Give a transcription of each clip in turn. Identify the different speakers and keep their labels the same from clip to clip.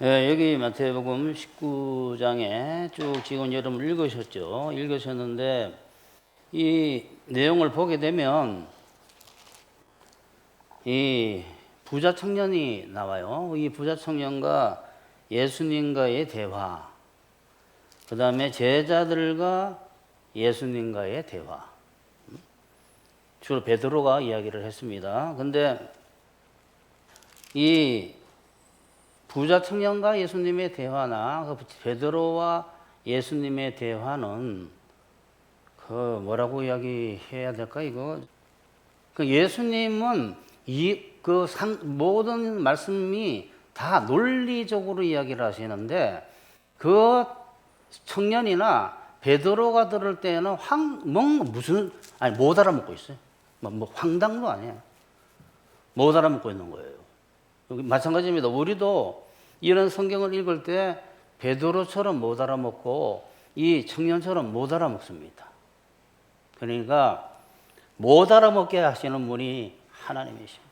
Speaker 1: 여기 마태복음 19장에 쭉 지금 여러분 읽으셨죠? 읽으셨는데 이 내용을 보게 되면 이 부자 청년이 나와요. 이 부자 청년과 예수님과의 대화, 그 다음에 제자들과 예수님과의 대화. 주로 베드로가 이야기를 했습니다. 근데 이 부자 청년과 예수님의 대화나 베드로와 예수님의 대화는 뭐라고 이야기해야 될까 이거? 예수님은 모든 말씀이 다 논리적으로 이야기를 하시는데 그 청년이나 베드로가 들을 때는 못 알아먹고 있어요. 뭐 황당도 아니에요. 못 알아먹고 있는 거예요. 마찬가지입니다. 우리도 이런 성경을 읽을 때 베드로처럼 못 알아먹고 이 청년처럼 못 알아먹습니다. 그러니까 못 알아먹게 하시는 분이 하나님이십니다.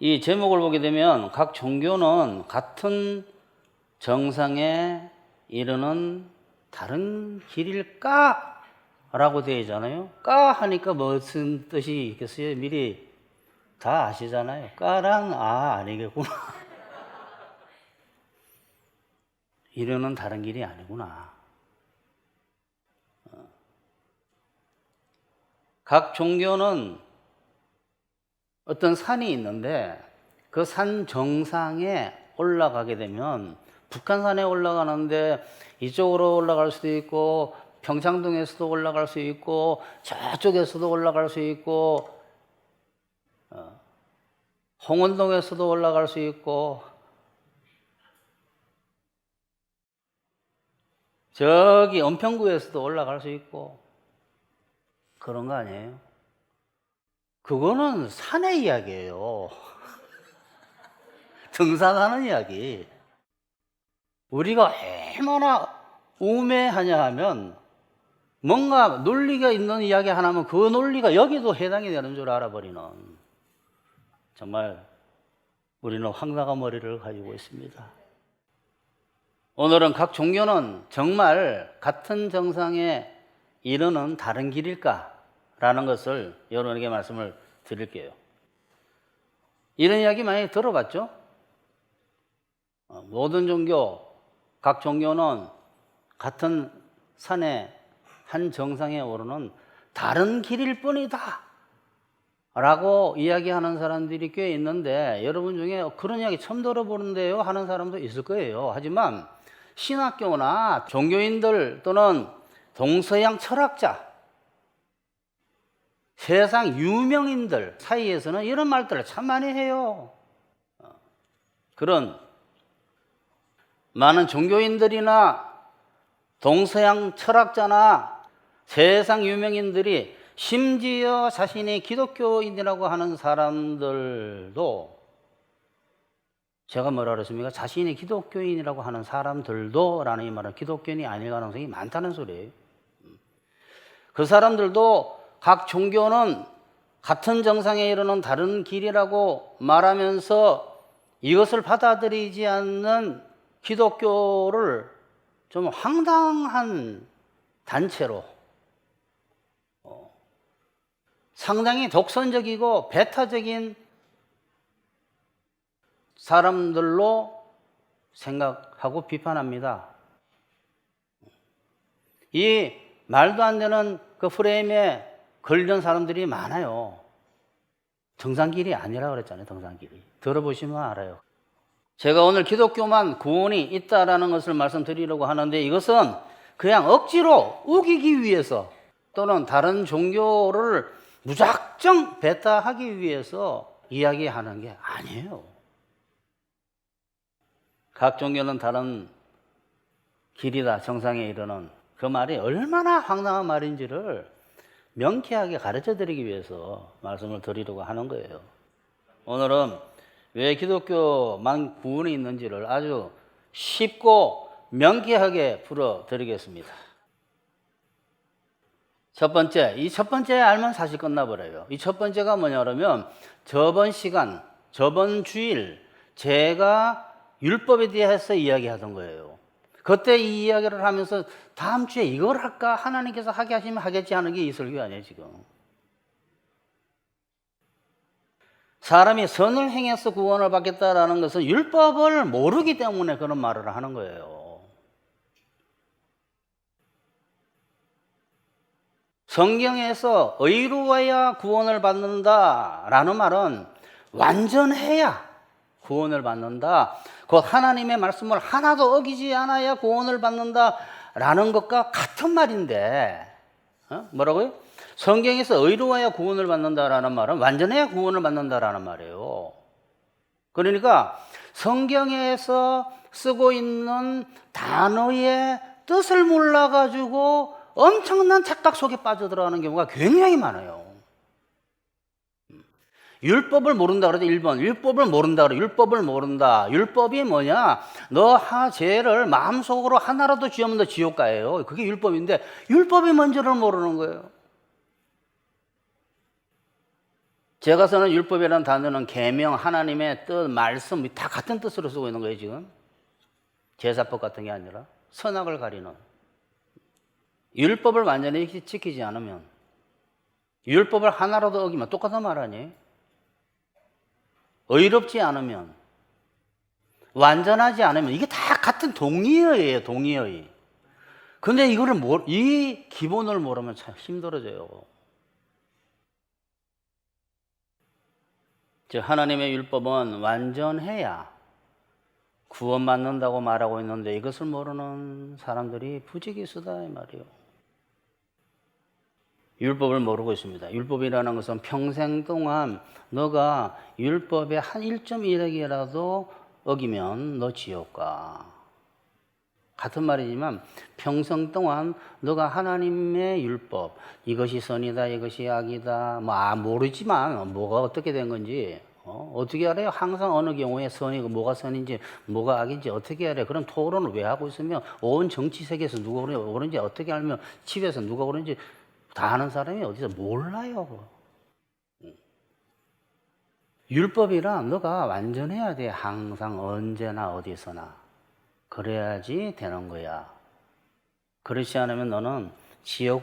Speaker 1: 이 제목을 보게 되면 각 종교는 같은 정상에 이르는 다른 길일까? 라고 되어 있잖아요. 까 하니까 무슨 뜻이 있겠어요? 미리 다 아시잖아요. 까랑 아니겠구나. 이러는 다른 길이 아니구나. 각 종교는 어떤 산이 있는데 그 산 정상에 올라가게 되면 북한산에 올라가는데 이쪽으로 올라갈 수도 있고 평창동에서도 올라갈 수 있고 저쪽에서도 올라갈 수 있고 홍원동에서도 올라갈 수 있고 저기 은평구에서도 올라갈 수 있고 그런 거 아니에요? 그거는 산의 이야기예요. 등산하는 이야기. 우리가 얼마나 우매하냐 하면 뭔가 논리가 있는 이야기 하나면 그 논리가 여기도 해당이 되는 줄 알아버리는, 정말 우리는 황당한 머리를 가지고 있습니다. 오늘은 각 종교는 정말 같은 정상에 이르는 다른 길일까? 라는 것을 여러분에게 말씀을 드릴게요. 이런 이야기 많이 들어봤죠? 모든 종교, 각 종교는 같은 산에 한 정상에 오르는 다른 길일 뿐이다 라고 이야기하는 사람들이 꽤 있는데 여러분 중에 그런 이야기 처음 들어보는데요 하는 사람도 있을 거예요. 하지만 신학교나 종교인들 또는 동서양 철학자, 세상 유명인들 사이에서는 이런 말들을 참 많이 해요. 그런 많은 종교인들이나 동서양 철학자나 세상 유명인들이 심지어 자신이 기독교인이라고 하는 사람들도, 제가 뭐라 그랬습니까? 자신이 기독교인이라고 하는 사람들도 라는 이 말은 기독교인이 아닐 가능성이 많다는 소리예요. 그 사람들도 각 종교는 같은 정상에 이르는 다른 길이라고 말하면서 이것을 받아들이지 않는 기독교를 좀 황당한 단체로, 상당히 독선적이고 배타적인 사람들로 생각하고 비판합니다. 이 말도 안 되는 그 프레임에 걸린 사람들이 많아요. 정상길이 아니라고 그랬잖아요. 정상길이. 들어보시면 알아요. 제가 오늘 기독교만 구원이 있다라는 것을 말씀드리려고 하는데 이것은 그냥 억지로 우기기 위해서 또는 다른 종교를 무작정 배타하기 위해서 이야기하는 게 아니에요. 각 종교는 다른 길이다, 정상에 이르는 그 말이 얼마나 황당한 말인지를 명쾌하게 가르쳐 드리기 위해서 말씀을 드리려고 하는 거예요. 오늘은 왜 기독교만 구원이 있는지를 아주 쉽고 명쾌하게 풀어 드리겠습니다. 첫 번째, 이 첫 번째 알면 사실 끝나버려요. 이 첫 번째가 뭐냐 그러면 저번 시간, 저번 주일, 제가 율법에 대해서 이야기하던 거예요. 그때 이 이야기를 하면서 다음 주에 이걸 할까? 하나님께서 하게 하시면 하겠지 하는 게 이 설교 아니에요, 지금. 사람이 선을 행해서 구원을 받겠다라는 것은 율법을 모르기 때문에 그런 말을 하는 거예요. 성경에서 의로워야 구원을 받는다라는 말은 완전해야 구원을 받는다. 곧 하나님의 말씀을 하나도 어기지 않아야 구원을 받는다라는 것과 같은 말인데, 뭐라고요? 성경에서 의로워야 구원을 받는다라는 말은 완전해야 구원을 받는다라는 말이에요. 그러니까 성경에서 쓰고 있는 단어의 뜻을 몰라가지고 엄청난 착각 속에 빠져들어가는 경우가 굉장히 많아요. 율법을 모른다 그러죠. 1번 율법을 모른다 그래. 율법을 모른다. 율법이 뭐냐? 너 죄를 마음속으로 하나라도 지으면 너 지옥 가예요. 그게 율법인데 율법이 뭔지를 모르는 거예요. 제가 쓰는 율법이라는 단어는 계명, 하나님의 뜻, 말씀 다 같은 뜻으로 쓰고 있는 거예요. 지금 제사법 같은 게 아니라 선악을 가리는. 율법을 완전히 지키지 않으면, 율법을 하나라도 어기면 똑같은 말 아니에요? 의롭지 않으면, 완전하지 않으면, 이게 다 같은 동의어예요, 동의어이. 근데 이거를 이 기본을 모르면 참 힘들어져요. 즉, 하나님의 율법은 완전해야 구원받는다고 말하고 있는데 이것을 모르는 사람들이 부지기수다 이 말이에요. 율법을 모르고 있습니다. 율법이라는 것은 평생 동안 너가 율법의 한 1.1핵이라도 어기면 너 지옥 가. 같은 말이지만 평생 동안 너가 하나님의 율법, 이것이 선이다, 이것이 악이다, 모르지만 뭐가 어떻게 된 건지 어떻게 알아요? 항상 어느 경우에 선이고 뭐가 선인지 뭐가 악인지 어떻게 알아요? 그럼 토론을 왜 하고 있으면 온 정치 세계에서 누가 그런지 어떻게 알면 집에서 누가 그런지 다 아는 사람이 어디서 몰라요. 율법이란 너가 완전해야 돼. 항상 언제나 어디서나. 그래야지 되는 거야. 그렇지 않으면 너는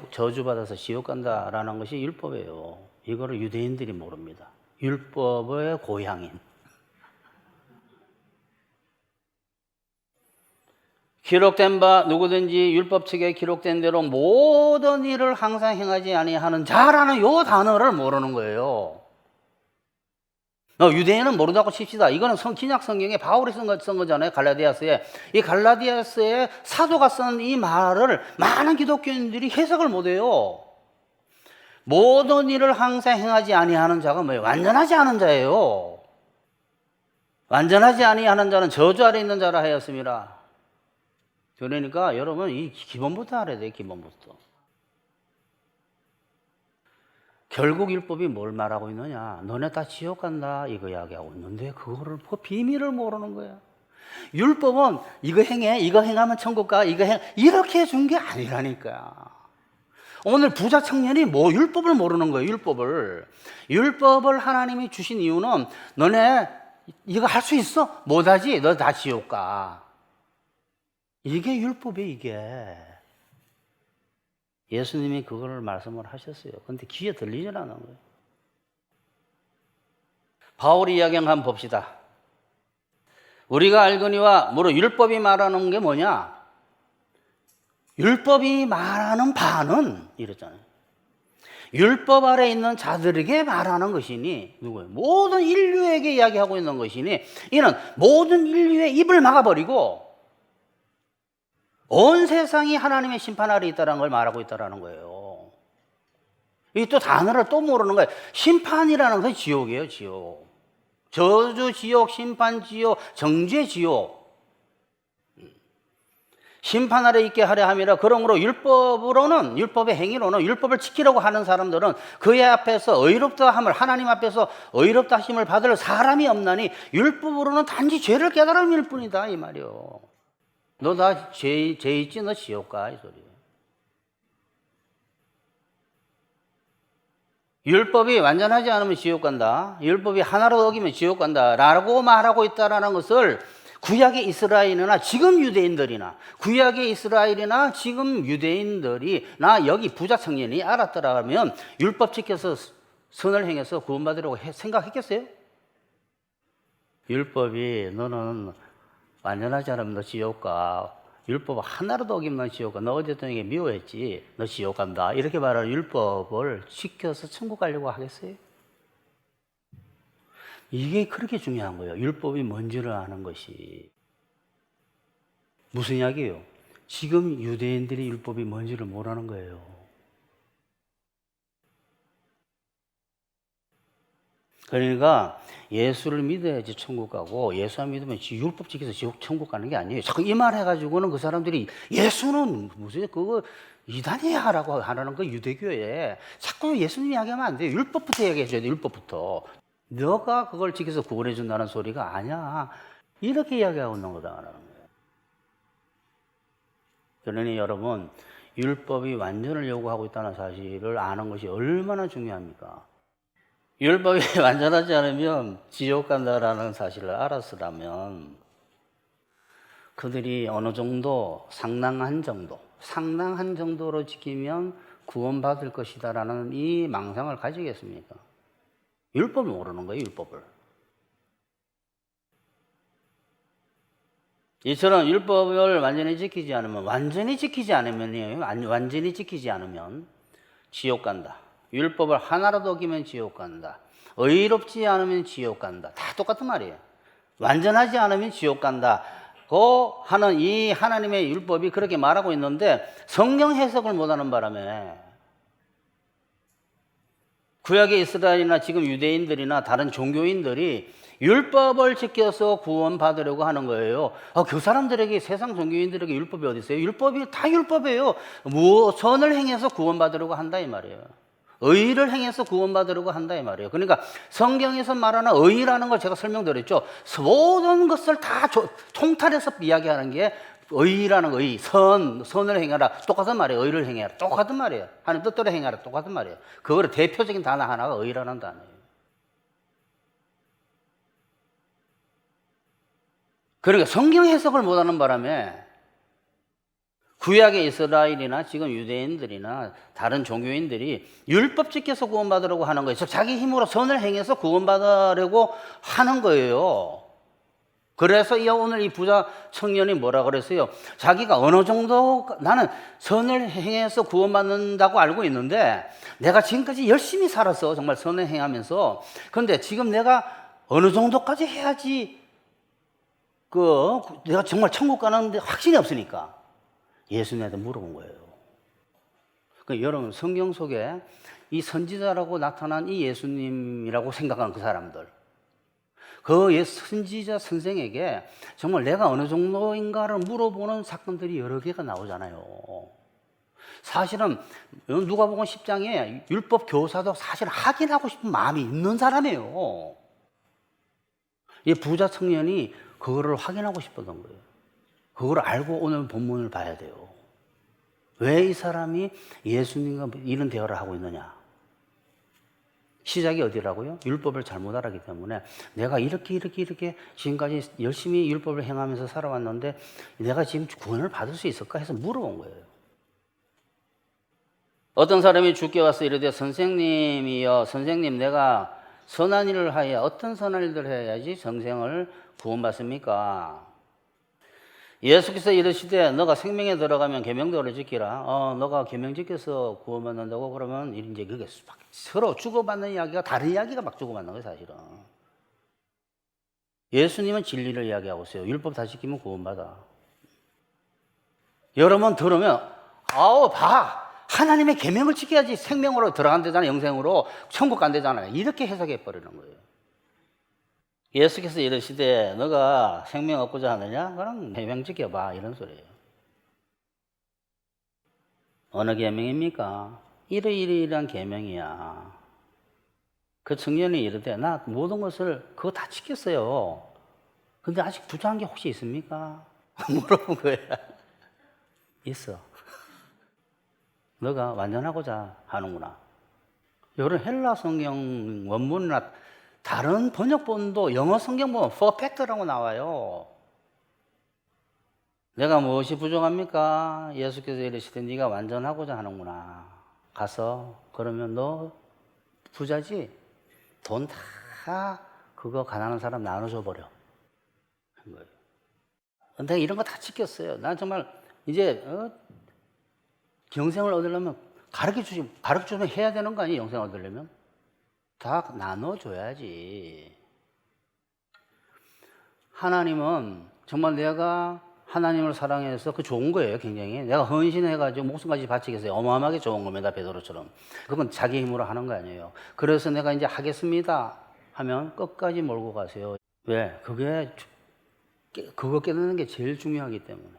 Speaker 1: 저주받아서 지옥 간다라는 것이 율법이에요. 이거를 유대인들이 모릅니다. 율법의 고향인. 기록된 바 누구든지 율법책에 기록된 대로 모든 일을 항상 행하지 아니하는 자라는 요 단어를 모르는 거예요. 유대인은 모른다고 칩시다. 이거는 신약 성경에 바울이 쓴 거잖아요. 갈라디아서에. 이 갈라디아서에 사도가 쓴 이 말을 많은 기독교인들이 해석을 못해요. 모든 일을 항상 행하지 아니하는 자가 뭐예요? 완전하지 않은 자예요. 완전하지 아니하는 자는 저주 아래 있는 자라 하였습니다. 그러니까 여러분 이 기본부터 알아야 돼요. 기본부터. 결국 율법이 뭘 말하고 있느냐? 너네 다 지옥 간다 이거 이야기하고 있는데 그거를 비밀을 모르는 거야. 율법은 이거 행해, 이거 행하면 천국 가, 이거 이렇게 해준 게 아니라니까. 오늘 부자 청년이 율법을 모르는 거예요. 율법을 하나님이 주신 이유는 너네 이거 할 수 있어? 못하지? 너 다 지옥 가. 이게 율법이에요. 이게. 예수님이 그걸 말씀을 하셨어요. 그런데 귀에 들리질 않은 거예요. 바울이 이야기한 거 한번 봅시다. 우리가 알거니와 무릇 율법이 말하는 게 뭐냐? 율법이 말하는 바는 이랬잖아요. 율법 아래 있는 자들에게 말하는 것이니 누구예요? 모든 인류에게 이야기하고 있는 것이니 이는 모든 인류의 입을 막아버리고 온 세상이 하나님의 심판 아래 있다는 걸 말하고 있다는 거예요. 이 또 단어를 또 모르는 거예요. 심판이라는 것은 지옥이에요. 지옥. 저주 지옥, 심판 지옥, 정죄 지옥. 심판 아래 있게 하려 함이라. 그러므로 율법의 행위로는 율법을 지키려고 하는 사람들은 그의 앞에서 의롭다 함을, 하나님 앞에서 의롭다 하심을 받을 사람이 없나니 율법으로는 단지 죄를 깨달음일 뿐이다 이 말이요. 너 나 죄 있지? 너 지옥 가 이 소리예요. 율법이 완전하지 않으면 지옥 간다. 율법이 하나로 어기면 지옥 간다. 라고 말하고 있다는 것을 구약의 이스라엘이나 지금 유대인들이나 구약의 이스라엘이나 지금 유대인들이 나 여기 부자 청년이 알았더라면 율법 지켜서 선을 행해서 구원받으려고 생각했겠어요? 율법이 너는 완전하지 않으면 너 지옥 가. 율법 하나라도 어기면 지옥 가. 너 어쨌든 이게 미워했지. 너 지옥 간다. 이렇게 말하는 율법을 지켜서 천국 가려고 하겠어요? 이게 그렇게 중요한 거예요. 율법이 뭔지를 아는 것이. 무슨 이야기예요? 지금 유대인들이 율법이 뭔지를 모르는 거예요. 그러니까 예수를 믿어야지 천국 가고 예수 안 믿으면 율법 지켜서 지옥 천국 가는 게 아니에요. 자꾸 이 말 해가지고는 그 사람들이 예수는 무슨 그거 이단이야 라고 하는 그 유대교에 자꾸 예수님 이야기하면 안 돼요. 율법부터 얘기해줘야 돼. 율법부터. 너가 그걸 지켜서 구원해 준다는 소리가 아니야. 이렇게 이야기하고 있는 거다라는 거예요. 그러니 여러분, 율법이 완전을 요구하고 있다는 사실을 아는 것이 얼마나 중요합니까? 율법이 완전하지 않으면 지옥 간다라는 사실을 알았으라면 그들이 어느 정도 상당한 정도로 지키면 구원받을 것이다라는 이 망상을 가지겠습니까? 율법을 모르는 거예요, 율법을. 이처럼 율법을 완전히 지키지 않으면 지옥 간다. 율법을 하나라도 어기면 지옥 간다. 의롭지 않으면 지옥 간다. 다 똑같은 말이에요. 완전하지 않으면 지옥 간다고 하는 이 하나님의 율법이 그렇게 말하고 있는데 성경 해석을 못하는 바람에 구약의 이스라엘이나 지금 유대인들이나 다른 종교인들이 율법을 지켜서 구원받으려고 하는 거예요. 그 사람들에게, 세상 종교인들에게 율법이 어디 있어요? 율법이 다 율법이에요. 선을 행해서 구원받으려고 한다 이 말이에요. 의를 행해서 구원받으려고 한다 이 말이에요. 그러니까 성경에서 말하는 의라는 걸 제가 설명드렸죠. 모든 것을 다 통탈해서 이야기하는 게 의라는 의, 선을 행하라. 똑같은 말이에요. 의를 행하라. 똑같은 말이에요. 하나님 뜻대로 행하라. 똑같은 말이에요. 그거를 대표적인 단어 하나가 의라는 단어예요. 그러니까 성경 해석을 못하는 바람에 구약의 이스라엘이나 지금 유대인들이나 다른 종교인들이 율법 지켜서 구원받으려고 하는 거예요. 즉 자기 힘으로 선을 행해서 구원받으려고 하는 거예요. 그래서 오늘 이 부자 청년이 뭐라 그랬어요? 자기가 어느 정도 나는 선을 행해서 구원받는다고 알고 있는데 내가 지금까지 열심히 살았어. 정말 선을 행하면서. 그런데 지금 내가 어느 정도까지 해야지 내가 정말 천국 가는데 확신이 없으니까 예수님한테 물어본 거예요. 그러니까 여러분 성경 속에 이 선지자라고 나타난 이 예수님이라고 생각하는 그 사람들, 그 선지자 선생에게 정말 내가 어느 정도인가를 물어보는 사건들이 여러 개가 나오잖아요. 사실은 누가복음 10장에 율법 교사도 사실 확인하고 싶은 마음이 있는 사람이에요. 이 부자 청년이 그거를 확인하고 싶었던 거예요. 그걸 알고 오늘 본문을 봐야 돼요. 왜 이 사람이 예수님과 이런 대화를 하고 있느냐? 시작이 어디라고요? 율법을 잘못 알았기 때문에 내가 이렇게 지금까지 열심히 율법을 행하면서 살아왔는데 내가 지금 구원을 받을 수 있을까 해서 물어본 거예요. 어떤 사람이 주께 와서 이르되 선생님이여, 선생님 내가 선한 일을 하여 어떤 선한 일을 해야지 정생을 구원받습니까? 예수께서 이르시되 너가 생명에 들어가면 계명대로 지키라. 너가 계명 지켜서 구원받는다고 그러면 이제 그게 서로 주고받는 이야기가 다른 이야기가 막 주고받는 거예요, 사실은. 예수님은 진리를 이야기하고 있어요. 율법 다 지키면 구원받아. 여러분 들으면 봐. 하나님의 계명을 지켜야지 생명으로 들어간대잖아요. 영생으로 천국 간대잖아요. 이렇게 해석해 버리는 거예요. 예수께서 이르시되 너가 생명 얻고자 하느냐? 그럼 계명 지켜봐. 이런 소리예요. 어느 계명입니까? 이러이러이러한 계명이야. 그 청년이 이르되 나 모든 것을 그거 다 지켰어요. 근데 아직 부족한 게 혹시 있습니까? 물어본 거야. 있어. 너가 완전하고자 하는구나. 여러 헬라 성경 원문이나 다른 번역본도 영어 성경 보면 perfect라고 나와요. 내가 무엇이 부족합니까? 예수께서 이르시되 네가 완전하고자 하는구나. 가서 그러면 너 부자지? 돈 다 그거 가난한 사람 나눠줘 버려. 그런 거예요. 내가 이런 거 다 지켰어요. 난 정말 이제 영생을 얻으려면 가르쳐주면 해야 되는 거 아니에요? 영생을 얻으려면 다 나눠줘야지. 하나님은 정말 내가 하나님을 사랑해서 그 좋은 거예요. 굉장히 내가 헌신해가지고 목숨까지 바치겠어요. 어마어마하게 좋은 겁니다. 베드로처럼. 그건 자기 힘으로 하는 거 아니에요. 그래서 내가 이제 하겠습니다 하면 끝까지 몰고 가세요. 왜? 그거 깨닫는 게 제일 중요하기 때문에.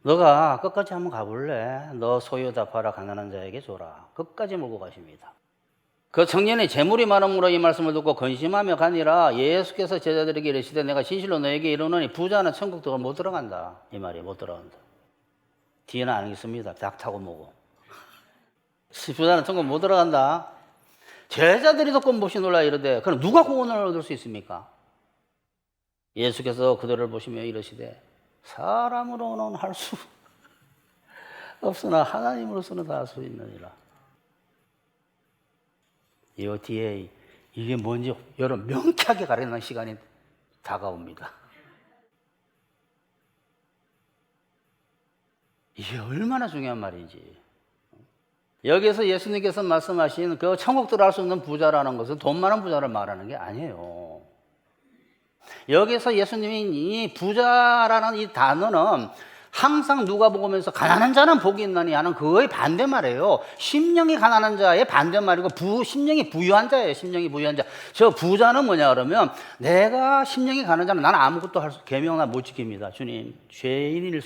Speaker 1: 너가 끝까지 한번 가볼래? 너 소유 다 팔아 가난한 자에게 줘라. 끝까지 몰고 가십니다. 그 청년이 재물이 많음으로 이 말씀을 듣고 근심하며 가니라. 예수께서 제자들에게 이르시되 내가 진실로 너에게 이르노니 부자는 천국도 못 들어간다. 이 말이 못 들어간다. 뒤에는 안 있습니다. 닭 타고 뭐고. 부자는 천국 못 들어간다. 제자들이 듣고 몹시 놀라 이르되 그럼 누가 구원을 얻을 수 있습니까? 예수께서 그들을 보시며 이르시되 사람으로는 할 수 없으나 하나님으로서는 다 할 수 있느니라. 이 뒤에 이게 뭔지 여러분 명쾌하게 가르치는 시간이 다가옵니다. 이게 얼마나 중요한 말인지. 여기서 예수님께서 말씀하신 그 천국 들어갈 수 없는 부자라는 것은 돈 많은 부자를 말하는 게 아니에요. 여기서 예수님이 이 부자라는 이 단어는 항상 누가복음에서 가난한 자는 복이 있나니 하는 그거의 반대말이에요. 심령이 가난한 자의 반대말이고 심령이 부유한 자예요. 심령이 부유한 자. 저 부자는 뭐냐 그러면 내가 심령이 가난한 자는 나는 아무것도 계명 나 못 지킵니다. 주님 죄인일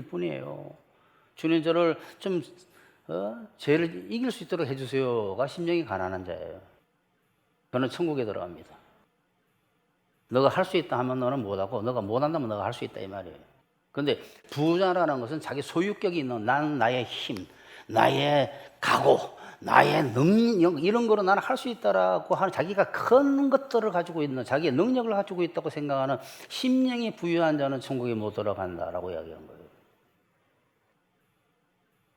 Speaker 1: 뿐이에요. 주님 저를 좀 죄를 이길 수 있도록 해주세요가 심령이 가난한 자예요. 저는 천국에 들어갑니다. 너가 할 수 있다 하면 너는 못하고 너가 못한다면 너가 할 수 있다 이 말이에요. 그런데 부자라는 것은 자기 소유격이 있는 나의 힘, 나의 각오, 나의 능력 이런 거로 나는 할 수 있다라고 하는 자기가 큰 것들을 가지고 있는 자기의 능력을 가지고 있다고 생각하는 심령이 부유한 자는 천국에 못 들어간다라고 이야기한 거예요.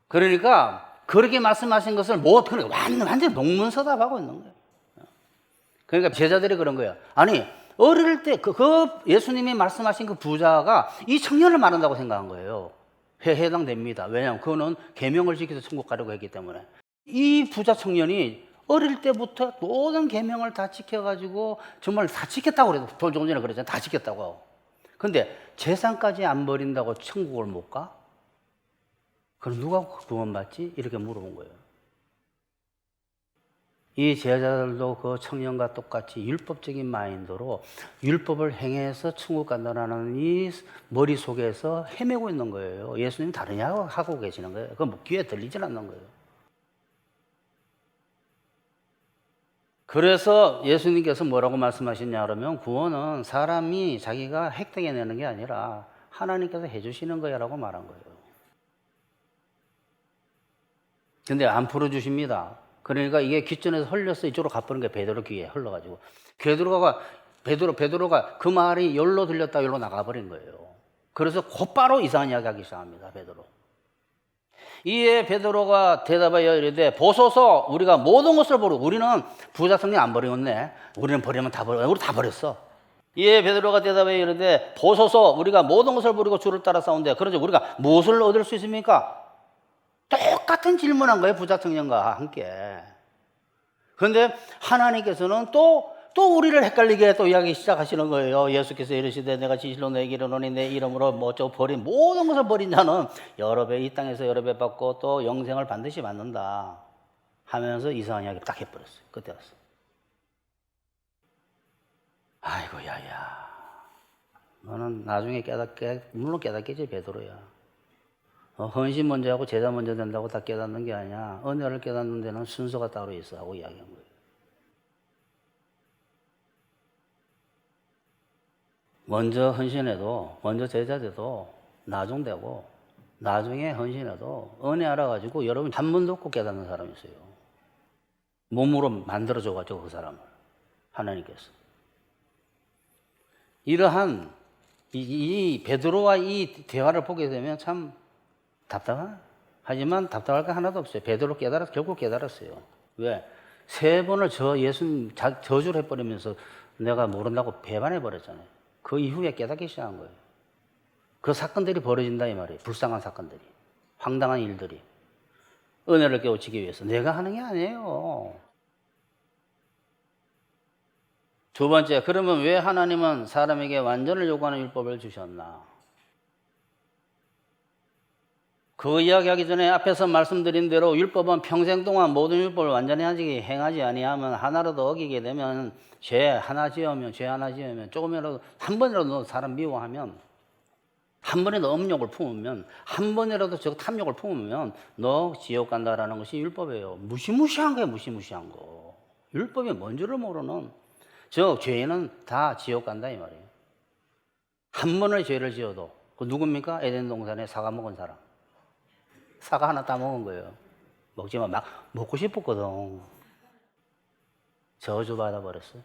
Speaker 1: 그러니까 그렇게 말씀하신 것을 완전히 동문서답하고 있는 거예요. 그러니까 제자들이 그런 거예요. 아니 어릴 때 예수님이 말씀하신 그 부자가 이 청년을 말한다고 생각한 거예요. 해당됩니다. 왜냐하면 그거는 계명을 지켜서 천국 가려고 했기 때문에. 이 부자 청년이 어릴 때부터 모든 계명을 다 지켜가지고 정말 다 지켰다고 그래도 조금 전에 그랬잖아요. 다 지켰다고. 근데 재산까지 안 버린다고 천국을 못 가? 그럼 누가 구원받지? 이렇게 물어본 거예요. 이 제자들도 그 청년과 똑같이 율법적인 마인드로 율법을 행해서 천국 간다는 이 머릿속에서 헤매고 있는 거예요. 예수님 다르냐고 하고 계시는 거예요. 그건 귀에 들리질 않는 거예요. 그래서 예수님께서 뭐라고 말씀하셨냐 그러면 구원은 사람이 자기가 획득해내는 게 아니라 하나님께서 해주시는 거야 라고 말한 거예요. 근데 안 풀어주십니다. 그러니까 이게 귓전에서 흘려서 이쪽으로 가버린 게 베드로 귀에 흘러가지고 베드로가 그 말이 열로 들렸다 열로 나가버린 거예요. 그래서 곧바로 이상한 이야기 하기 시작합니다. 베드로. 이에 베드로가 대답하여 이르되 보소서 우리가 모든 것을 버리고 우리는 부자 성령 안 버리겠네. 우리는 버리면 우리 다 버렸어. 이에 베드로가 대답하여 이르되 보소서 우리가 모든 것을 버리고 주를 따라 싸운데 그러지 우리가 무엇을 얻을 수 있습니까? 똑같은 질문한 거예요. 부자 청년과 함께. 그런데 하나님께서는 또 우리를 헷갈리게 또 이야기 시작하시는 거예요. 예수께서 이르시되 내가 진실로 너에게 이르노니 내 이름으로 버린 모든 것을 버린 자는 여러 배 이 땅에서 여러 배 받고 또 영생을 반드시 받는다 하면서 이상한 이야기 딱 해버렸어요. 그때 왔어. 아이고 야야 너는 나중에 물론 깨닫겠지 베드로야. 헌신 먼저 하고 제자 먼저 된다고 다 깨닫는 게 아니야. 은혜를 깨닫는 데는 순서가 따로 있어 하고 이야기한 거예요. 먼저 헌신해도 먼저 제자 돼도 나중 되고 나중에 헌신해도 은혜 알아가지고 여러분 한 번도 없고 깨닫는 사람이 있어요. 몸으로 만들어줘가지고 그 사람을 하나님께서. 이러한 이 베드로와 이 대화를 보게 되면 참 하지만 답답할 거 하나도 없어요. 베드로 결국 깨달았어요. 왜? 3번을 예수님 저주를 해버리면서 내가 모른다고 배반해버렸잖아요. 그 이후에 깨닫기 시작한 거예요. 그 사건들이 벌어진다 이 말이에요. 불쌍한 사건들이. 황당한 일들이. 은혜를 깨우치기 위해서. 내가 하는 게 아니에요. 두 번째, 그러면 왜 하나님은 사람에게 완전을 요구하는 율법을 주셨나? 그 이야기하기 전에 앞에서 말씀드린 대로 율법은 평생 동안 모든 율법을 완전히 행하지 아니하면 하나라도 어기게 되면 죄 하나 지으면 조금이라도 한 번이라도 사람 미워하면 한 번이라도 음욕을 품으면 한 번이라도 저 탐욕을 품으면 너 지옥 간다라는 것이 율법이에요. 무시무시한 거예요. 무시무시한 거. 율법이 뭔지를 모르는 저 죄인은 다 지옥 간다 이 말이에요. 한 번의 죄를 지어도 그 누굽니까? 에덴 동산에 사과 먹은 사람. 사과 하나 따먹은 거예요. 먹지만 막 먹고 싶었거든. 저주받아 버렸어요.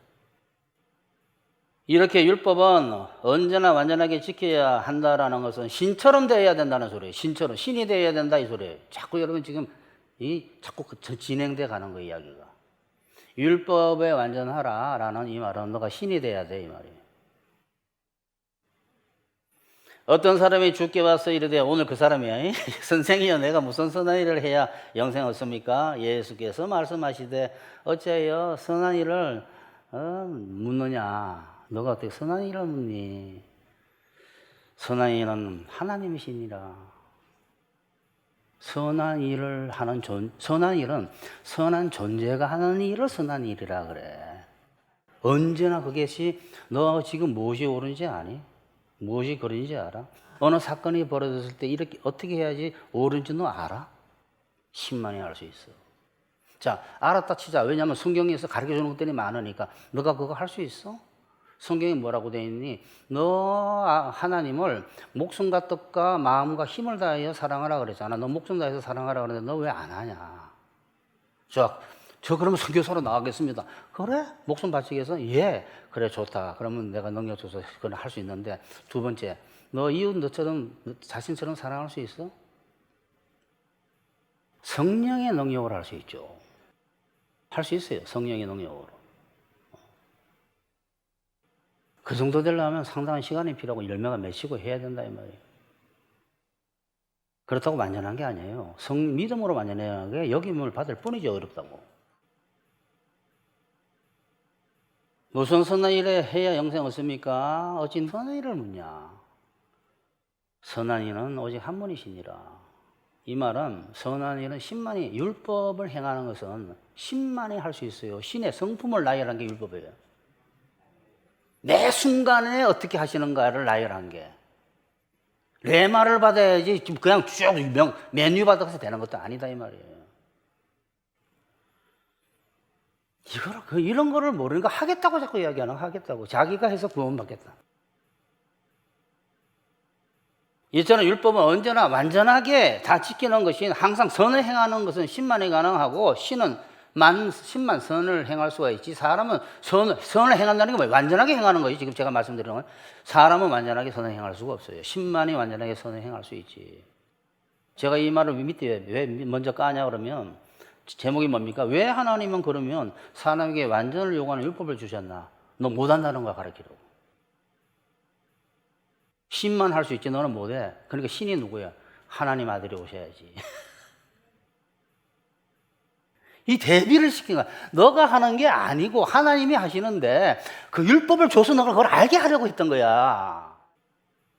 Speaker 1: 이렇게 율법은 언제나 완전하게 지켜야 한다라는 것은 신처럼 되어야 된다는 소리예요. 신처럼. 신이 되어야 된다 이 소리예요. 자꾸 여러분 지금 자꾸 진행돼 가는 거 이야기가. 율법에 완전하라라는 이 말은 너가 신이 돼야 돼 이 말이에요. 어떤 사람이 죽게 와서 이르되 오늘 그 사람이야. 선생이여 내가 무슨 선한 일을 해야 영생 얻습니까? 예수께서 말씀하시되 어찌하여 선한 일을 묻느냐. 너가 어떻게 선한 일을 묻니? 선한 일은 하나님이시니라. 선한 일은 선한 존재가 하는 일을 선한 일이라 그래. 언제나 그것이 너 지금 무엇이 옳은지 아니? 무엇이 그런지 알아? 어느 사건이 벌어졌을 때 이렇게 어떻게 해야지 옳은지 너 알아? 신만이 알 수 있어. 자, 알았다 치자. 왜냐하면 성경에서 가르쳐주는 것들이 많으니까. 너가 그거 할 수 있어? 성경에 뭐라고 되어 있니? 너 하나님을 목숨과 뜻과 마음과 힘을 다하여 사랑하라 그랬잖아. 너 목숨 다해서 사랑하라 그랬는데 너 왜 안 하냐? 저 그러면 선교사로 나가겠습니다. 그래? 목숨 바치기 위해서? 예. 그래 좋다. 그러면 내가 능력 줘서 그건 할 수 있는데 두 번째, 너 이웃 너처럼 자신처럼 사랑할 수 있어? 성령의 능력으로 할 수 있죠. 할 수 있어요. 성령의 능력으로. 그 정도 되려면 상당한 시간이 필요하고 열매가 맺히고 해야 된다 이 말이에요. 그렇다고 완전한 게 아니에요. 믿음으로 완전해야 하는 게 역임을 받을 뿐이지 어렵다고. 무슨 선한 일을 해야 영생 얻습니까? 어찌 선한 일을 묻냐? 선한 일은 오직 한 분이시니라. 이 말은 선한 일은 신만이, 율법을 행하는 것은 신만이 할 수 있어요. 신의 성품을 나열한 게 율법이에요. 매 순간에 어떻게 하시는가를 나열한 게. 레마를 받아야지 그냥 쭉 메뉴 받아서 되는 것도 아니다 이 말이에요. 이런 거를 모르니까 하겠다고 자꾸 이야기하는 거. 하겠다고. 자기가 해서 구원받겠다. 이처럼 율법은 언제나 완전하게 다 지키는 것이 항상 선을 행하는 것은 신만이 가능하고 신만 선을 행할 수가 있지. 사람은 선을 행한다는 게 뭐예요? 완전하게 행하는 거지. 지금 제가 말씀드리는 건 사람은 완전하게 선을 행할 수가 없어요. 신만이 완전하게 선을 행할 수 있지. 제가 이 말을 밑에 왜 먼저 까냐 그러면 제목이 뭡니까? 왜 하나님은 그러면 사람에게 완전을 요구하는 율법을 주셨나? 너 못한다는 걸 가르치려고. 신만 할 수 있지 너는 못해. 그러니까 신이 누구야? 하나님 아들이 오셔야지. 이 대비를 시킨 거야. 너가 하는 게 아니고 하나님이 하시는데 그 율법을 줘서 너가 그걸 알게 하려고 했던 거야.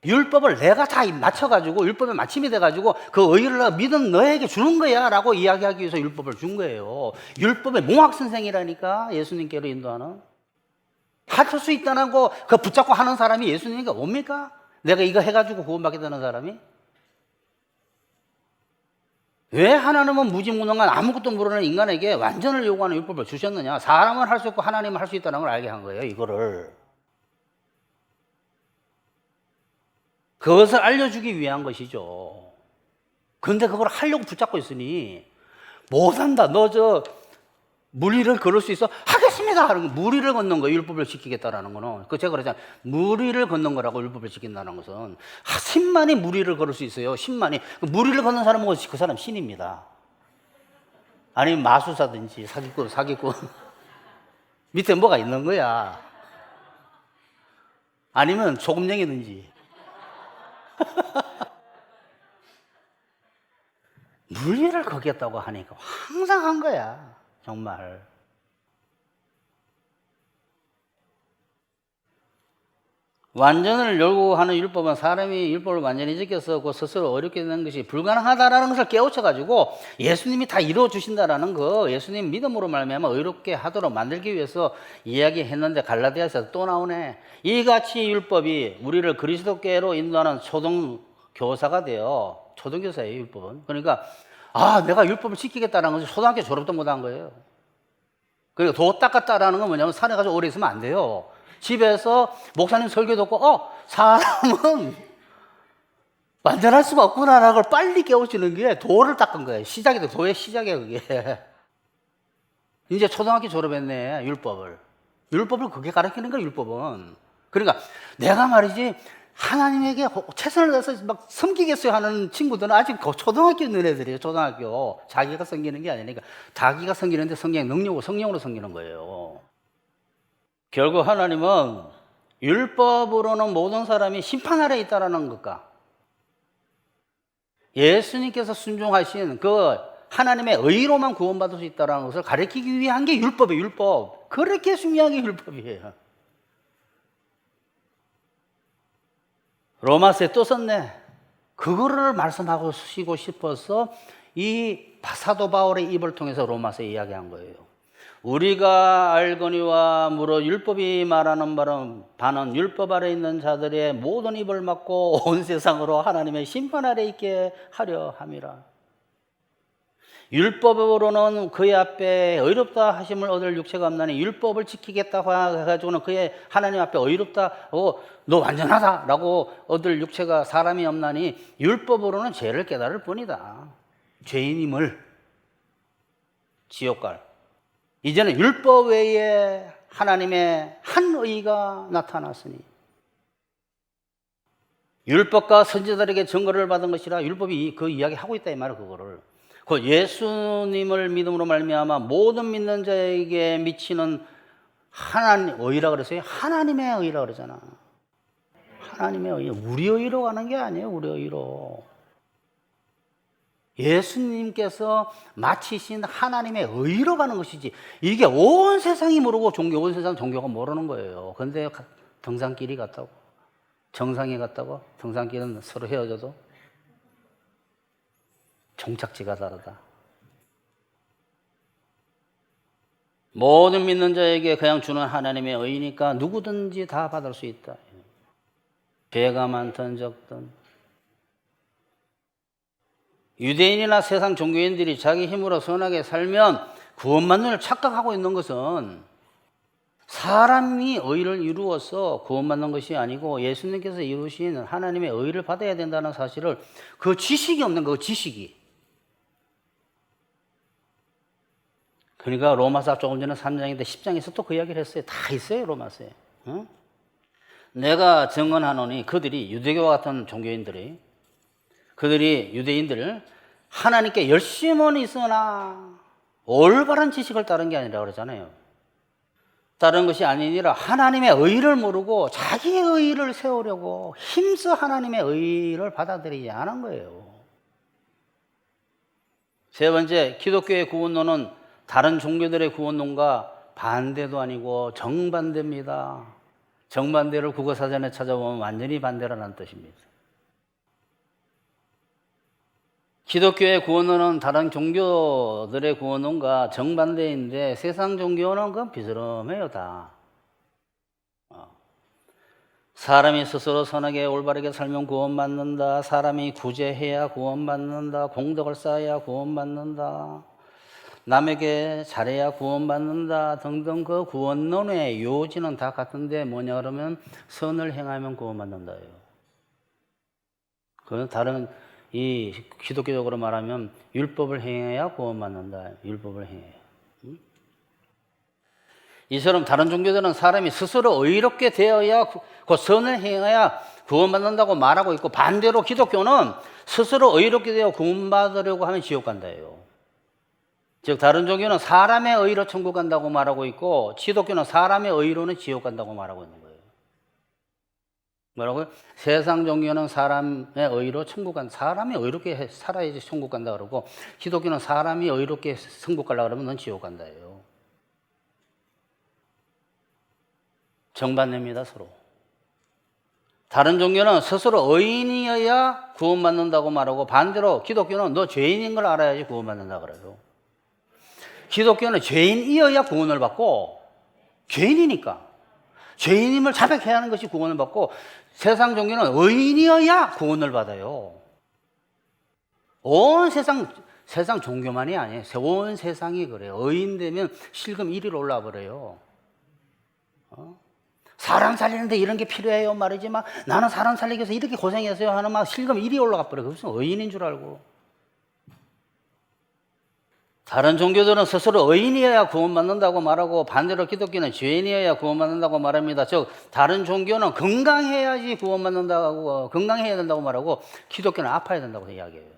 Speaker 1: 율법을 내가 다 맞춰가지고 율법에 맞춤이 돼가지고 그 의를 믿은 너에게 주는 거야 라고 이야기하기 위해서 율법을 준 거예요. 율법의 몽학선생이라니까. 예수님께로 인도하는. 할 수 있다는 거 그 붙잡고 하는 사람이 예수님이니까 뭡니까? 내가 이거 해가지고 구원받게 되는 사람이? 왜 하나님은 무지무능한 아무것도 모르는 인간에게 완전을 요구하는 율법을 주셨느냐? 사람은 할 수 없고 하나님은 할 수 있다는 걸 알게 한 거예요. 이거를. 그것을 알려주기 위한 것이죠. 그런데 그걸 하려고 붙잡고 있으니 못한다. 너 저 무리를 걸을 수 있어? 하겠습니다. 하는 거. 무리를 걷는 거 율법을 지키겠다라는 거는 그 제가 그러잖아요. 무리를 걷는 거라고 율법을 지킨다는 것은 10만이 무리를 걸을 수 있어요. 10만이. 무리를 걷는 사람은 그 사람 신입니다. 아니면 마술사든지 사기꾼 밑에 뭐가 있는 거야. 아니면 조금쟁이든지. 무리를 걷겠다고 하니까 황당한 거야. 정말. 완전을 요구하는 율법은 사람이 율법을 완전히 지켜서 그 스스로 어렵게 되는 것이 불가능하다라는 것을 깨우쳐가지고 예수님이 다 이루어주신다라는 거, 예수님 믿음으로 말미암아 의롭게 하도록 만들기 위해서 이야기했는데 갈라디아에서 또 나오네. 이같이 율법이 우리를 그리스도께로 인도하는 초등교사가 돼요. 초등교사예요, 율법은. 그러니까 내가 율법을 지키겠다는 것은 초등학교 졸업도 못한 거예요. 그리고 도 닦았다라는 건 뭐냐면 산에 가서 오래 있으면 안 돼요. 집에서 목사님 설교 듣고 사람은 완전할 수가 없구나라는 걸 빨리 깨우치는 게 도를 닦은 거예요. 시작이 돼. 도의 시작이에요, 그게. 이제 초등학교 졸업했네, 율법을. 율법을 그게 가르치는 거야, 율법은. 그러니까 내가 말이지 하나님에게 최선을 다해서 막 섬기겠어요 하는 친구들은 아직 초등학교 있는 애들이에요. 초등학교. 자기가 섬기는 게 아니니까 자기가 섬기는데 성령으로 섬기는 거예요. 결국 하나님은 율법으로는 모든 사람이 심판 아래에 있다라는 것과 예수님께서 순종하신 그 하나님의 의로만 구원받을 수 있다는 것을 가르치기 위한 게 율법이에요. 율법. 그렇게 중요한 게 율법이에요. 로마서에 또 썼네. 그거를 말씀하고 쓰시고 싶어서 이 사도 바울의 입을 통해서 로마서에 이야기한 거예요. 우리가 알거니와 무릇 율법이 말하는 바는 율법 아래 있는 자들의 모든 입을 막고 온 세상으로 하나님의 심판 아래 있게 하려 함이라. 율법으로는 그의 앞에 의롭다 하심을 얻을 육체가 없나니 율법을 지키겠다고 해가지고는 그의 하나님 앞에 의롭다고 너 완전하다라고 얻을 육체가 사람이 없나니 율법으로는 죄를 깨달을 뿐이다. 죄인임을 지옥 갈. 이제는 율법 외에 하나님의 한 의가 나타났으니 율법과 선지자들에게 증거를 받은 것이라. 율법이 그 이야기 하고 있다 이 말이에요. 그거를 그 예수님을 믿음으로 말미암아 모든 믿는 자에게 미치는 하나님 의라 그랬어요. 하나님의 의라 그러잖아. 하나님의 의. 우리 의로 가는 게 아니에요. 우리 의로. 예수님께서 마치신 하나님의 의로 가는 것이지. 이게 온 세상이 모르고 온 세상 종교가 모르는 거예요. 그런데 등산길이 같다고. 정상에 갔다고. 등산길은 서로 헤어져도 종착지가 다르다. 모든 믿는 자에게 그냥 주는 하나님의 의니까 누구든지 다 받을 수 있다. 죄가 많든 적든. 유대인이나 세상 종교인들이 자기 힘으로 선하게 살면 구원받는 걸 착각하고 있는 것은 사람이 의를 이루어서 구원받는 것이 아니고 예수님께서 이루신 하나님의 의를 받아야 된다는 사실을 그 지식이 없는 거, 지식이. 그러니까 로마서 조금 전에 3장인데 10장에서 또 그 이야기를 했어요. 다 있어요, 로마서에. 응? 내가 증언하노니 그들이 유대교와 같은 종교인들이 그들이 유대인들 하나님께 열심은 있으나 올바른 지식을 따른 게 아니라 그러잖아요. 다른 것이 아니라 하나님의 의를 모르고 자기의 의를 세우려고 힘써 하나님의 의를 받아들이지 않은 거예요. 세 번째, 기독교의 구원론은 다른 종교들의 구원론과 반대도 아니고 정반대입니다. 정반대를 국어사전에 찾아보면 완전히 반대라는 뜻입니다. 기독교의 구원론은 다른 종교들의 구원론과 정반대인데 세상 종교는 그건 비스름해요, 다. 사람이 스스로 선하게 올바르게 살면 구원받는다. 사람이 구제해야 구원받는다. 공덕을 쌓아야 구원받는다. 남에게 잘해야 구원받는다 등등 그 구원론의 요지는 다 같은데 뭐냐 그러면 선을 행하면 구원받는다예요. 그건 다른 이 기독교적으로 말하면 율법을 행해야 구원받는다. 율법을 행해야. 이처럼 다른 종교들은 사람이 스스로 의롭게 되어야 그 선을 행해야 구원받는다고 말하고 있고, 반대로 기독교는 스스로 의롭게 되어 구원받으려고 하면 지옥 간다예요. 즉 다른 종교는 사람의 의로 천국 간다고 말하고 있고, 기독교는 사람의 의로는 지옥 간다고 말하고 있는 거예요. 뭐라고요? 세상 종교는 사람의 의로 천국 간다. 사람이 의롭게 살아야지 천국 간다 그러고, 기독교는 사람이 의롭게 천국 가려고 그러면 넌 지옥 간다예요. 정반대입니다, 서로. 다른 종교는 스스로 의인이어야 구원받는다고 말하고, 반대로 기독교는 너 죄인인 걸 알아야지 구원받는다 그래요. 기독교는 죄인이어야 구원을 받고, 죄인이니까 죄인임을 자백해야 하는 것이 구원을 받고, 세상 종교는 의인이어야 구원을 받아요. 온 세상 종교만이 아니에요. 온 세상이 그래요. 의인 되면 실금 1위로 올라와 버려요. 사람 살리는데 이런 게 필요해요 말이지만, 나는 사람 살리기 위해서 이렇게 고생했어요 하는 막 실금 1위 올라가 버려요. 무슨 의인인 줄 알고. 다른 종교들은 스스로 의인이어야 구원받는다고 말하고, 반대로 기독교는 죄인이어야 구원받는다고 말합니다. 즉 다른 종교는 건강해야지 구원받는다고, 건강해야 된다고 말하고, 기독교는 아파야 된다고 이야기해요.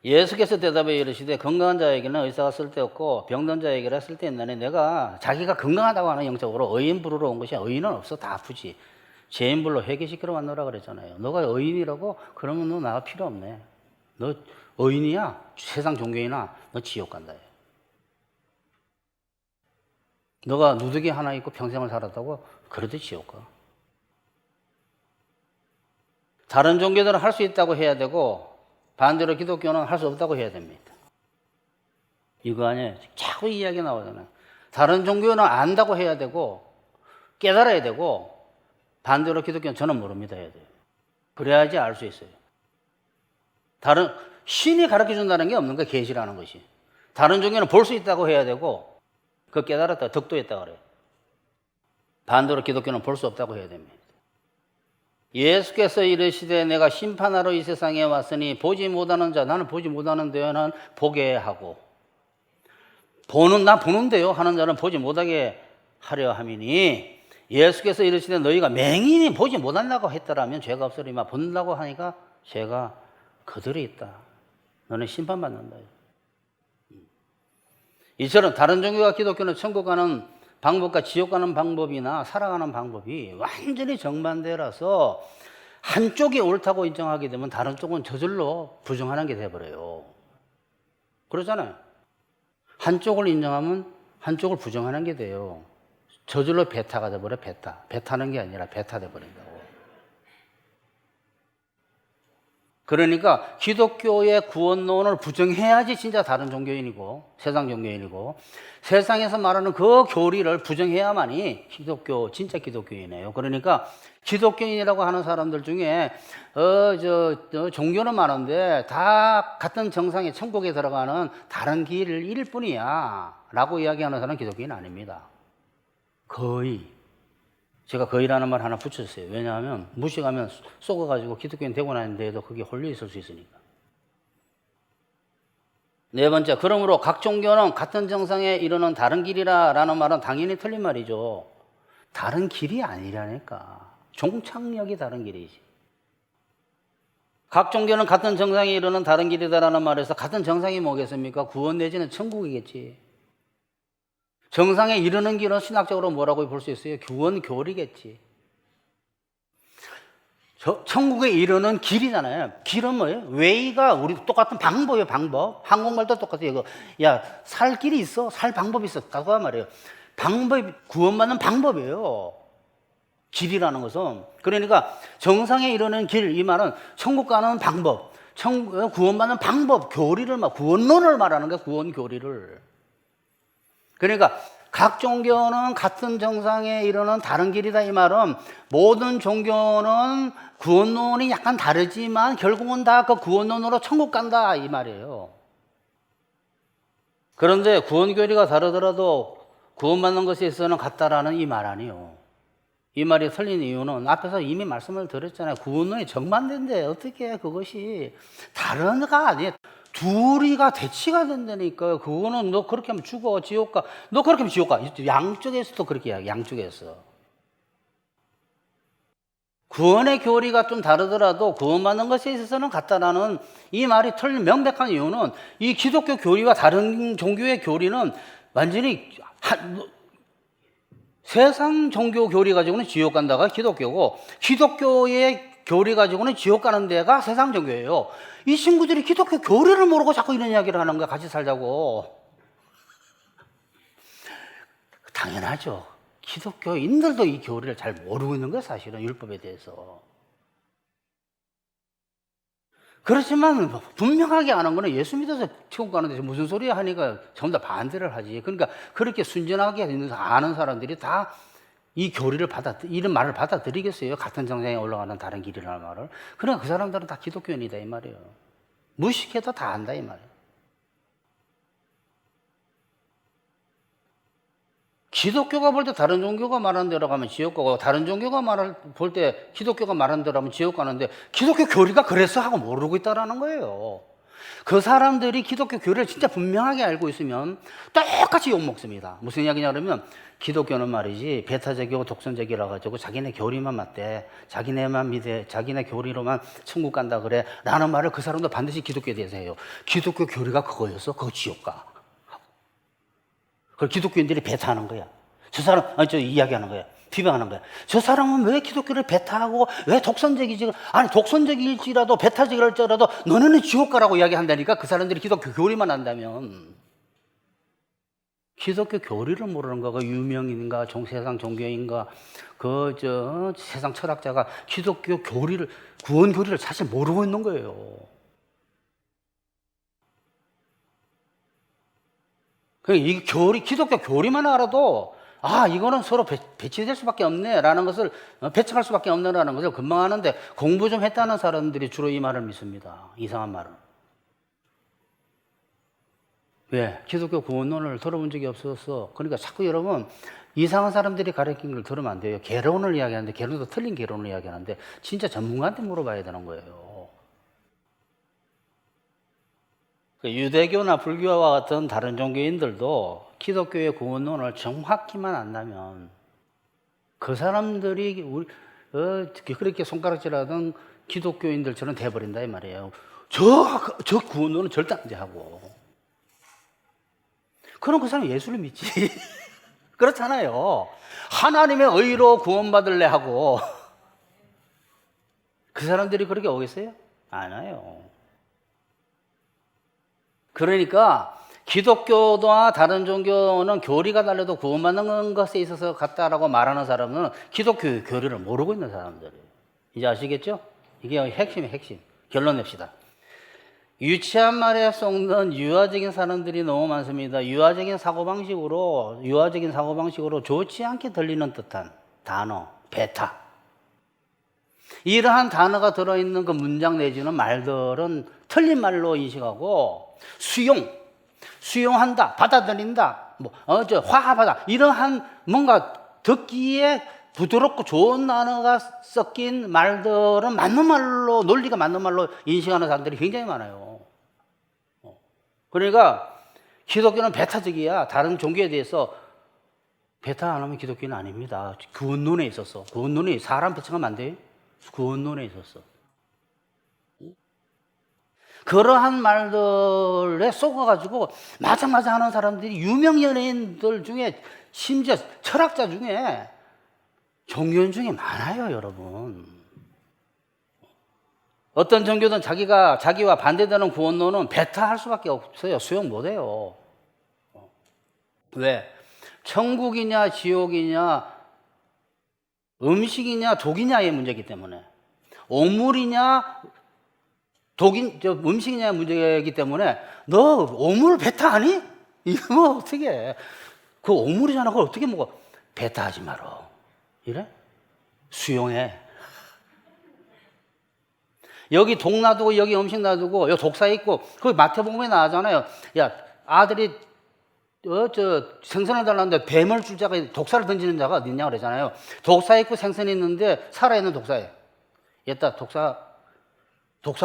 Speaker 1: 예수께서 대답해 이르시되 건강한 자에게는 의사가 쓸데없고 병든 자에게는 쓸데있나니, 내가 자기가 건강하다고 하는 영적으로 의인 부르러 온 것이 의인은 없어. 다 아프지. 죄인 불러 회개시키러 왔노라 그랬잖아요. 너가 의인이라고? 그러면 너 나가 필요 없네. 너 의인이야? 세상 종교인아, 너 지옥 간다. 너가 누더기 하나 있고 평생을 살았다고? 그래도 지옥 가. 다른 종교들은 할 수 있다고 해야 되고, 반대로 기독교는 할 수 없다고 해야 됩니다. 이거 아니에요. 자꾸 이야기 나오잖아요. 다른 종교는 안다고 해야 되고, 깨달아야 되고, 반대로 기독교는 저는 모릅니다 해야 돼요. 그래야지 알 수 있어요. 다른 신이 가르쳐준다는 게 없는 거예요. 계시라는 것이. 다른 종교는 볼 수 있다고 해야 되고, 그 깨달았다, 덕도했다 그래요. 반대로 기독교는 볼 수 없다고 해야 됩니다. 예수께서 이르시되 내가 심판하러 이 세상에 왔으니 보지 못하는 자, 나는 보지 못하는 데는 보게 하고, 나 보는데요 하는 자는 보지 못하게 하려 함이니, 예수께서 이르시되 너희가 맹인이 보지 못한다고 했더라면 죄가 없으리마, 본다고 하니까 죄가 그들이 있다. 너는 심판받는다. 이처럼 다른 종교와 기독교는 천국 가는 방법과 지옥 가는 방법이나 살아가는 방법이 완전히 정반대라서, 한쪽이 옳다고 인정하게 되면 다른 쪽은 저절로 부정하는 게 돼버려요. 그러잖아요. 한쪽을 인정하면 한쪽을 부정하는 게 돼요. 저절로 베타가 돼버려. 베타는 게 아니라 베타 돼버린다고. 그러니까 기독교의 구원론을 부정해야지 진짜 다른 종교인이고 세상 종교인이고, 세상에서 말하는 그 교리를 부정해야만이 진짜 기독교인이에요. 그러니까 기독교인이라고 하는 사람들 중에 종교는 많은데 다 같은 정상에 천국에 들어가는 다른 길일 뿐이야 라고 이야기하는 사람은 기독교인 아닙니다. 거의. 제가 거의라는 말 하나 붙였어요. 왜냐하면 무식하면 속아가지고 기독교인 되고 나는데도 그게 홀려 있을 수 있으니까. 네 번째, 그러므로 각 종교는 같은 정상에 이르는 다른 길이라는 말은 당연히 틀린 말이죠. 다른 길이 아니라니까. 종착역이 다른 길이지. 각 종교는 같은 정상에 이르는 다른 길이다라는 말에서 같은 정상이 뭐겠습니까? 구원 내지는 천국이겠지. 정상에 이르는 길은 신학적으로 뭐라고 볼 수 있어요? 구원 교리겠지. 천국에 이르는 길이잖아요. 길은 뭐예요? 웨이가 우리 똑같은 방법이에요. 방법. 한국말도 똑같아요. 야, 살 길이 있어. 살 방법이 있어. 그거 말이에요. 구원받는 방법이에요. 길이라는 것은. 그러니까 정상에 이르는 길, 이 말은 천국 가는 방법, 구원받는 방법, 교리를 구원론을 말하는 거야. 구원 교리를. 그러니까 각 종교는 같은 정상에 이르는 다른 길이다, 이 말은 모든 종교는 구원론이 약간 다르지만 결국은 다 그 구원론으로 천국 간다, 이 말이에요. 그런데 구원 교리가 다르더라도 구원받는 것에 있어서는 같다라는 이 말 아니에요. 이 말이 틀린 이유는 앞에서 이미 말씀을 드렸잖아요. 구원론이 정반대인데 어떻게 그것이 다른가 아니에요. 둘이가 대치가 된다니까요. 그거는 너 그렇게 하면 죽어, 지옥 가. 너 그렇게 하면 지옥 가. 양쪽에서도 그렇게 이야기, 양쪽에서. 구원의 교리가 좀 다르더라도 구원받는 것에 있어서는 같다라는 이 말이 틀린 명백한 이유는 이 기독교 교리와 다른 종교의 교리는 완전히 세상 종교 교리 가지고는 지옥 간다가 기독교고, 기독교의 교리 가지고는 지옥 가는 데가 세상 종교예요. 이 친구들이 기독교 교리를 모르고 자꾸 이런 이야기를 하는 거야. 같이 살자고. 당연하죠. 기독교인들도 이 교리를 잘 모르고 있는 거예요. 사실은 율법에 대해서. 그렇지만 분명하게 아는 거는 예수 믿어서 천국 가는데 무슨 소리야 하니까 전부 다 반대를 하지. 그러니까 그렇게 순전하게 아는 사람들이 다 이 교리를 이런 말을 받아들이겠어요? 같은 정상에 올라가는 다른 길이라는 말을. 그러니까 그 사람들은 다 기독교인이다 이 말이에요. 무식해도 다 안다 이 말이에요. 기독교가 볼 때 다른 종교가 말하는 대로 가면 지옥 가고, 다른 종교가 볼 때 기독교가 말하는 대로 하면 지옥 가는데, 기독교 교리가 그래서 하고 모르고 있다라는 거예요. 그 사람들이 기독교 교리를 진짜 분명하게 알고 있으면 똑같이 욕먹습니다. 무슨 이야기냐 그러면, 기독교는 말이지 배타적이고 독선적이라 가지고 자기네 교리만 맞대, 자기네만 믿대, 자기네 교리로만 천국 간다 그래 라는 말을 그 사람도 반드시 기독교에 대해서 해요. 기독교 교리가 그거였어? 그거 지옥 가. 그걸 기독교인들이 배타하는 거야. 저 이야기하는 거야. 비방하는 거야. 저 사람은 왜 기독교를 배타하고 왜 독선적이지? 아니, 독선적일지라도 배타적일지라도 너네는 지옥 가라고 이야기한다니까. 그 사람들이 기독교 교리만 안다면. 기독교 교리를 모르는 거가 유명인가, 세상 종교인가, 세상 철학자가 기독교 교리를, 구원 교리를 사실 모르고 있는 거예요. 이 기독교 교리만 알아도, 이거는 서로 배치될 수밖에 없네, 라는 것을, 배척할 수밖에 없네라는 것을 금방 아는데, 공부 좀 했다는 사람들이 주로 이 말을 믿습니다. 이상한 말을. 왜? 기독교 구원론을 들어본 적이 없어서. 그러니까 자꾸 여러분, 이상한 사람들이 가르친 걸 들으면 안 돼요. 개론을 이야기하는데, 개론도 틀린 개론을 이야기하는데, 진짜 전문가한테 물어봐야 되는 거예요. 유대교나 불교와 같은 다른 종교인들도 기독교의 구원론을 정확히만 안다면 그 사람들이 그렇게 손가락질하던 기독교인들처럼 돼버린다 이 말이에요. 저 구원론은 절대 안 돼 하고. 그럼 그 사람은 예수를 믿지. 그렇잖아요. 하나님의 의로 구원받을래 하고. 그 사람들이 그렇게 오겠어요? 안 와요. 그러니까 기독교와 다른 종교는 교리가 달라도 구원받는 것에 있어서 같다라고 말하는 사람은 기독교 교리를 모르고 있는 사람들이에요. 이제 아시겠죠? 이게 핵심이에요, 핵심. 결론 냅시다. 유치한 말에 속는 유아적인 사람들이 너무 많습니다. 유아적인 사고방식으로 좋지 않게 들리는 듯한 단어, 베타. 이러한 단어가 들어있는 그 문장 내지는 말들은 틀린 말로 인식하고, 수용한다, 받아들인다, 화합하다, 이러한 뭔가 듣기에 부드럽고 좋은 단어가 섞인 말들은 맞는 말로, 논리가 맞는 말로 인식하는 사람들이 굉장히 많아요. 그러니까 기독교는 배타적이야. 다른 종교에 대해서 배타 안 하면 기독교는 아닙니다. 구원론에 있어서. 구원론이 사람 배척하면 안 돼요? 구원론에 있어서. 그러한 말들에 속아가지고 맞아 하는 사람들이 유명 연예인들 중에, 심지어 철학자 중에, 종교인 중에 많아요, 여러분. 어떤 종교든 자기와 반대되는 구원론은 배타할 수밖에 없어요. 수용 못해요. 왜? 천국이냐 지옥이냐 음식이냐 독이냐의 문제이기 때문에, 오물이냐 음식이냐의 문제이기 때문에, 너 오물 배타하니? 이거 어떻게 해? 그 오물이잖아. 그걸 어떻게 먹어? 배타하지 마라. 이래? 수용해. 여기 독 놔두고 여기 음식 놔두고 여기 독사 있고, 그 마태복음에 나오잖아요. 야, 아들이 생선을 달라는데 뱀을 줄 자가, 독사를 던지는 자가 어디 있냐고 그러잖아요. 독사 있고 생선이 있는데 살아있는 독사예요. 얘따 독사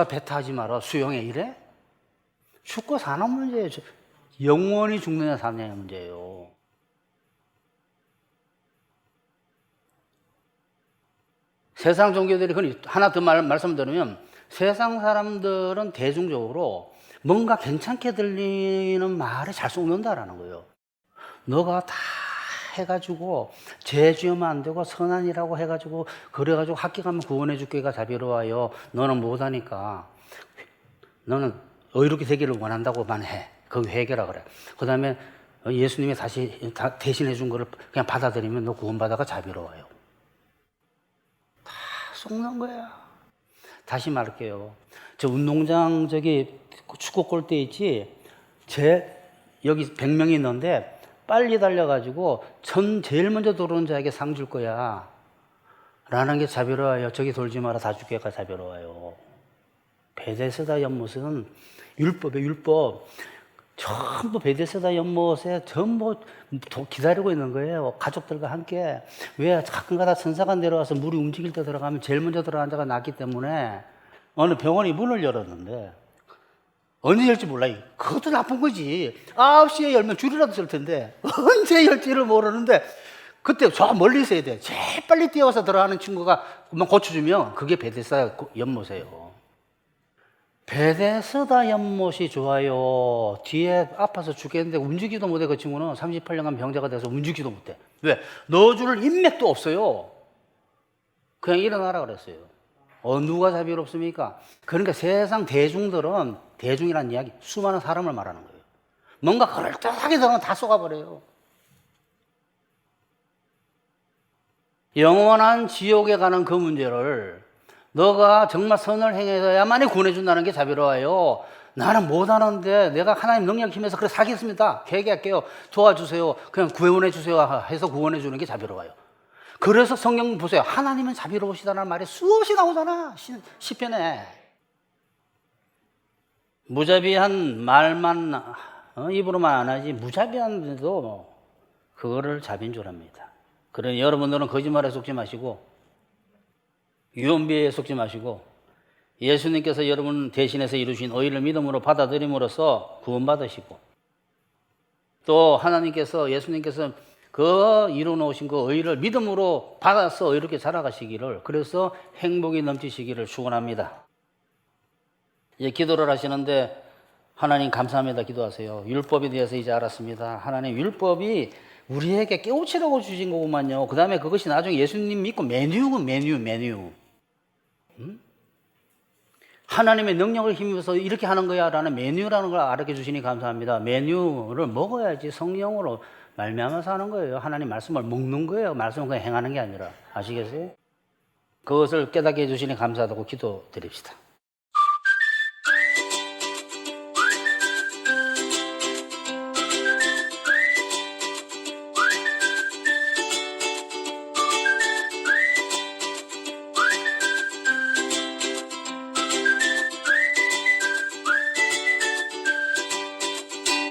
Speaker 1: 배타하지 마라. 수용해 이래? 죽고 사는 문제예요. 영원히 죽느냐 사느냐의 문제예요. 세상 종교들이 하나 더 말씀드리면, 세상 사람들은 대중적으로 뭔가 괜찮게 들리는 말에 잘 속는다라는 거예요. 너가 다 해가지고 죄 지으면 안 되고 선한이라고 해가지고 그래가지고 학교 가면 구원해 줄게가 자비로워요. 너는 못하니까 너는 의롭게 되기를 원한다고만 해. 그거 회개라 그래. 그 다음에 예수님이 다시 대신해 준 거를 그냥 받아들이면 너 구원받아가 자비로워요. 다 속는 거야. 다시 말할게요. 저 운동장 축구 골대 있지? 여기 100명이 있는데 빨리 달려가지고 제일 먼저 들어오는 자에게 상 줄 거야. 라는 게 자비로워요. 저기 돌지 마라. 다 죽게가 자비로워요. 베데스다 연못은 율법이에요. 율법. 전부 베데스다 연못에 전부 기다리고 있는 거예요. 가족들과 함께. 왜? 가끔가다 천사가 내려와서 물이 움직일 때 들어가면 제일 먼저 들어간 자가 낫기 때문에. 어느 병원이 문을 열었는데 언제 열지 몰라요. 그것도 나쁜 거지. 9시에 열면 줄이라도 쓸 텐데 언제 열지를 모르는데 그때 저 멀리 있어야 돼. 제일 빨리 뛰어와서 들어가는 친구가 금방 고쳐주면 그게 베데스다 연못이에요. 베데스다 연못이 좋아요. 뒤에 아파서 죽겠는데 움직이도 못해. 그 친구는 38년간 병자가 돼서 움직이도 못해. 왜? 넣어줄 인맥도 없어요. 그냥 일어나라 그랬어요. 누가 자비롭습니까? 그러니까 세상 대중들은, 대중이라는 이야기, 수많은 사람을 말하는 거예요. 뭔가 그럴듯하게 들어가면 다 쏘가버려요. 영원한 지옥에 가는 그 문제를 너가 정말 선을 행해서야만이 구원해준다는 게 자비로워요. 나는 못하는데 내가 하나님 능력 힘에서 그래 살겠습니다. 회개할게요. 도와주세요. 그냥 구원해주세요 해서 구원해주는 게 자비로워요. 그래서 성경 보세요. 하나님은 자비로우시다는 말이 수없이 나오잖아. 시편에. 무자비한 말만 입으로만 안 하지 무자비한데도 그거를 자비인 줄 압니다. 그러니 여러분들은 거짓말에 속지 마시고 유언비에 속지 마시고 예수님께서 여러분 대신해서 이루신 의를 믿음으로 받아들임으로써 구원받으시고 또 하나님께서 예수님께서 그 이루어놓으신 그 의를 믿음으로 받아서 이렇게 살아가시기를, 그래서 행복이 넘치시기를 축원합니다. 이제 기도를 하시는데 하나님 감사합니다 기도하세요. 율법에 대해서 이제 알았습니다. 하나님 율법이 우리에게 깨우치라고 주신 거구만요. 그 다음에 그것이 나중에 예수님 믿고 메뉴. 하나님의 능력을 힘입어서 이렇게 하는 거야 라는 메뉴라는 걸 알게 주시니 감사합니다. 메뉴를 먹어야지 성령으로 말미암아서 하는 거예요. 하나님 말씀을 먹는 거예요. 말씀을 그냥 행하는 게 아니라. 아시겠어요? 그것을 깨닫게 해주시니 감사하다고 기도드립시다.